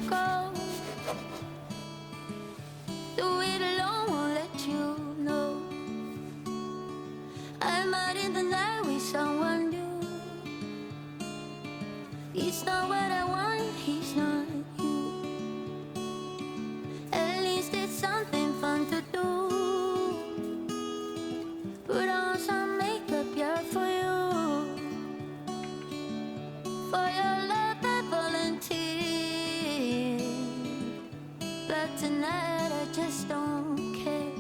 go. Do it alone, won't let you know. I'm out in the night with someone new. It's not what I want, he's not you. At least it's something fun to do. Put on some makeup, yeah, for you. For your love I volunteer. But tonight I just don't care.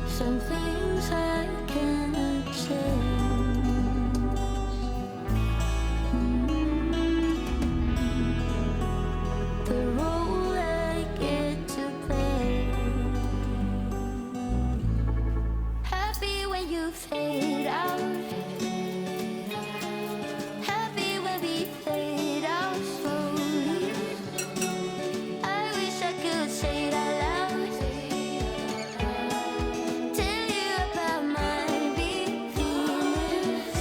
Some things I cannot change. The role I get to play. Happy when you fade out. Happy when we fade out slowly. I wish I could say it out loud. Tell you about my big feelings.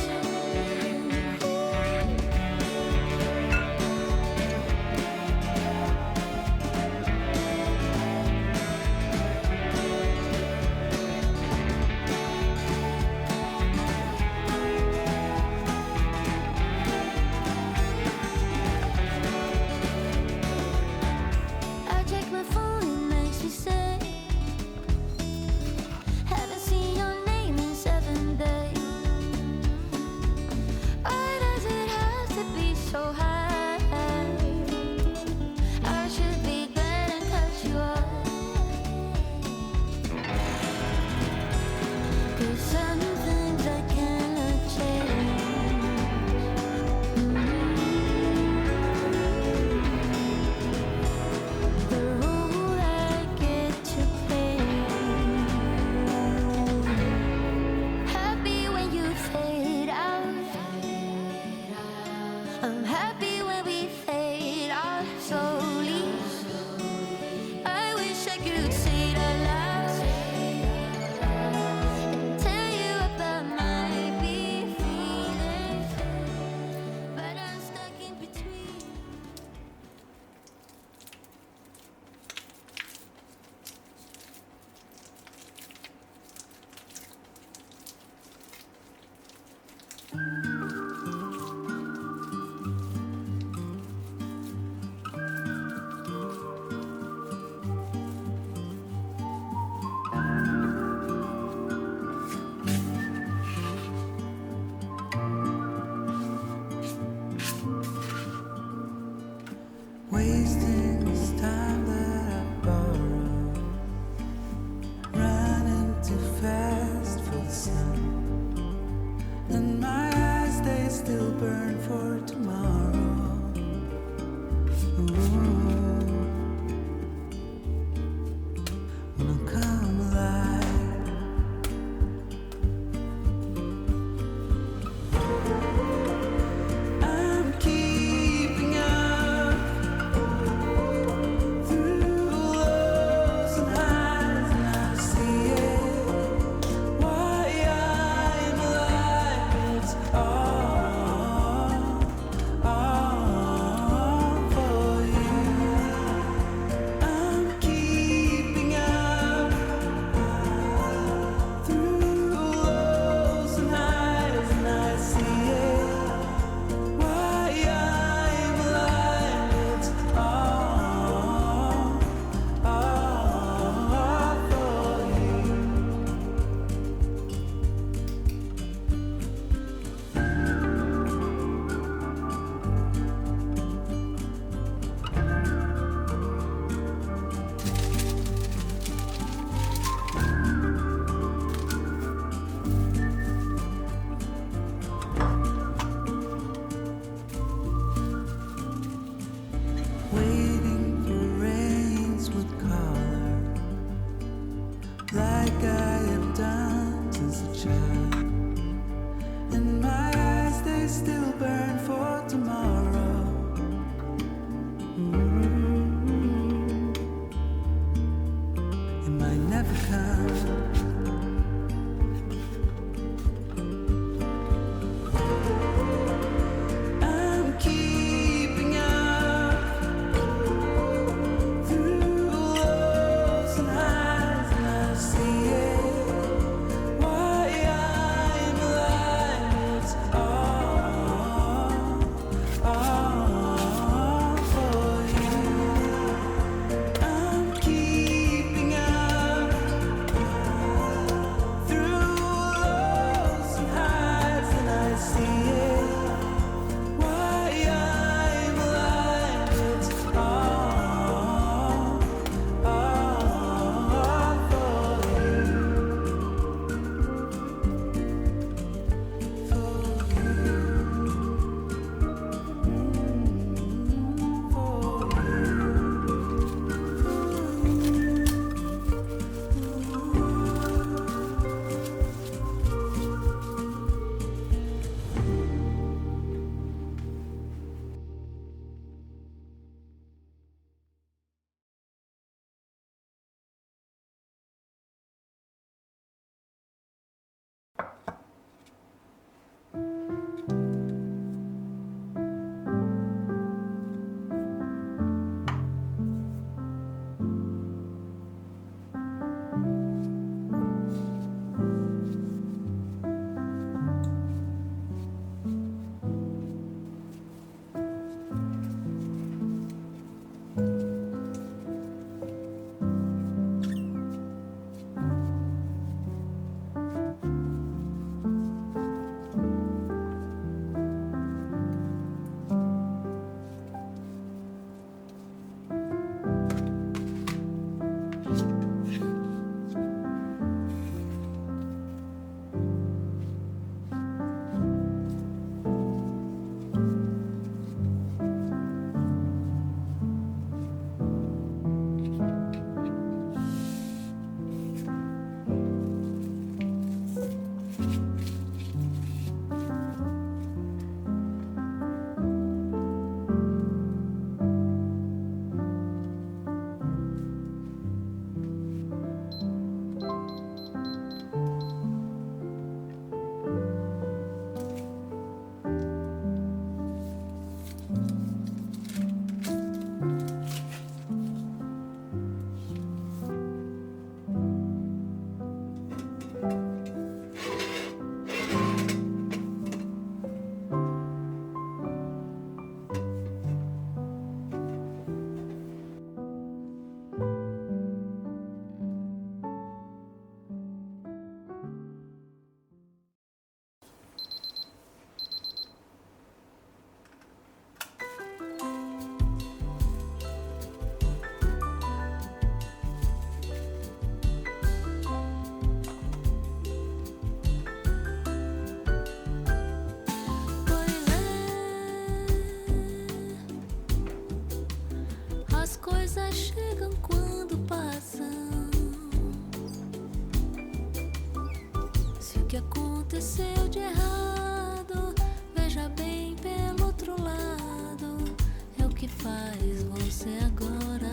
que aconteceu de errado, veja bem pelo outro lado, é o que faz você agora.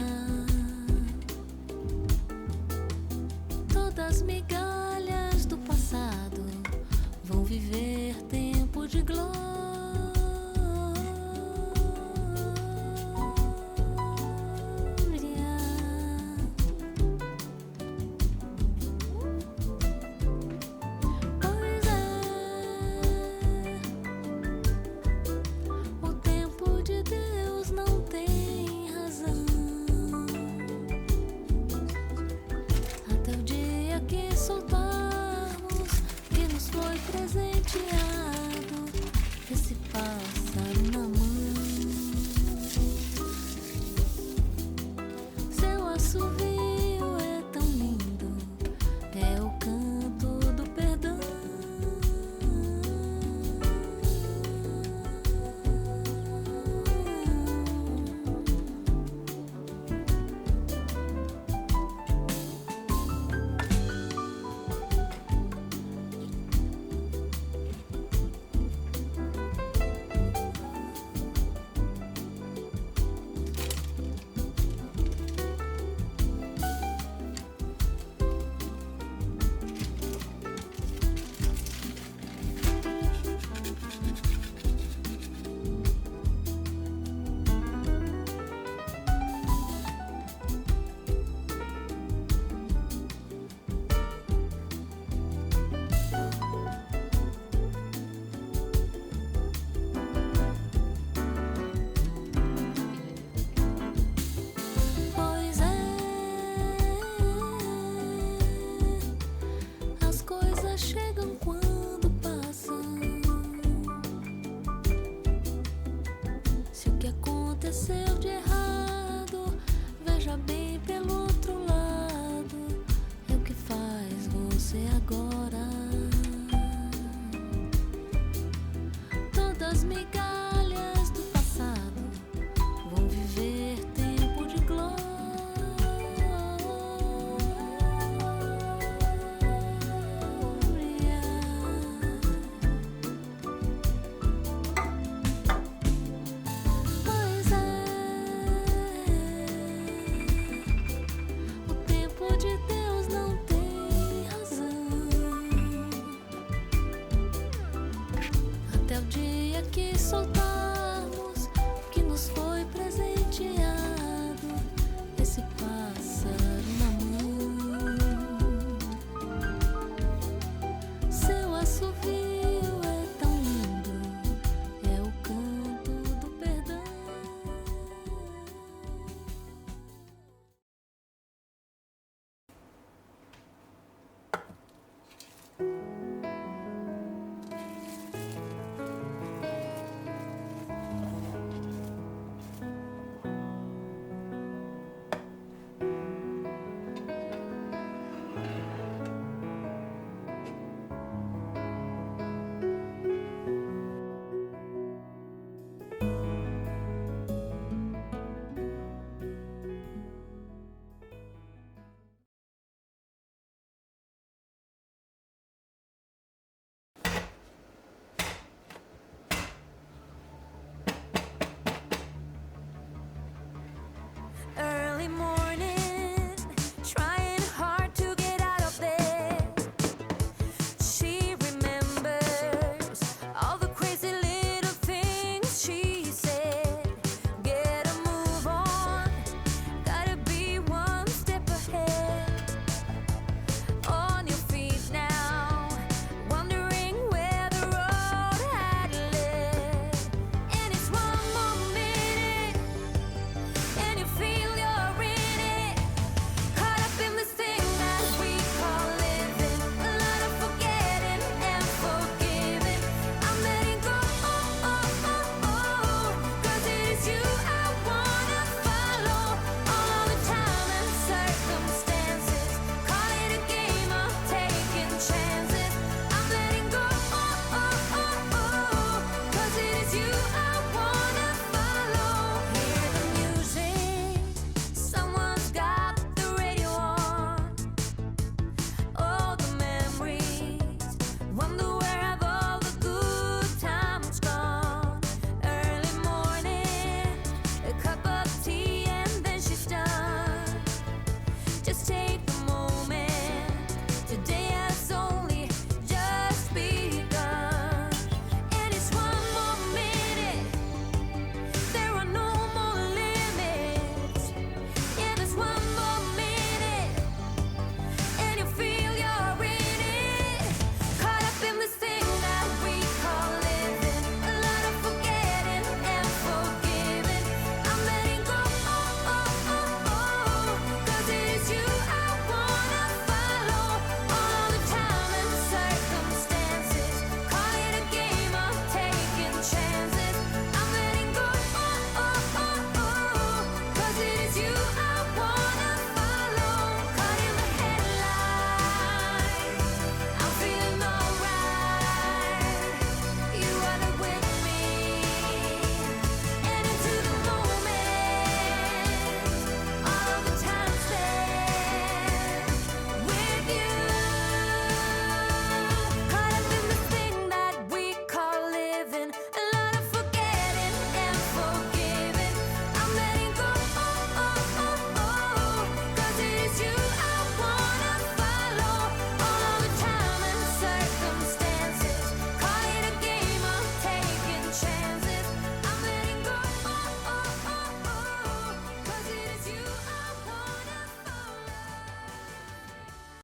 Todas as migalhas do passado vão viver tempo de glória. Pois é, o tempo de Deus não tem razão. Até o dia que soltarmos que nos foi presenteado esse pássaro na mão. Seu assovio é tão lindo, é o canto do perdão. Pois é, as coisas chegam quando passam. Se o que aconteceu de errado, veja bem pelo outro lado, é o que faz você agora. Todas as migalhas do passado vão viver tempo de glória. Pois é, o tempo de Deus não tem razão. Até o dia que soltar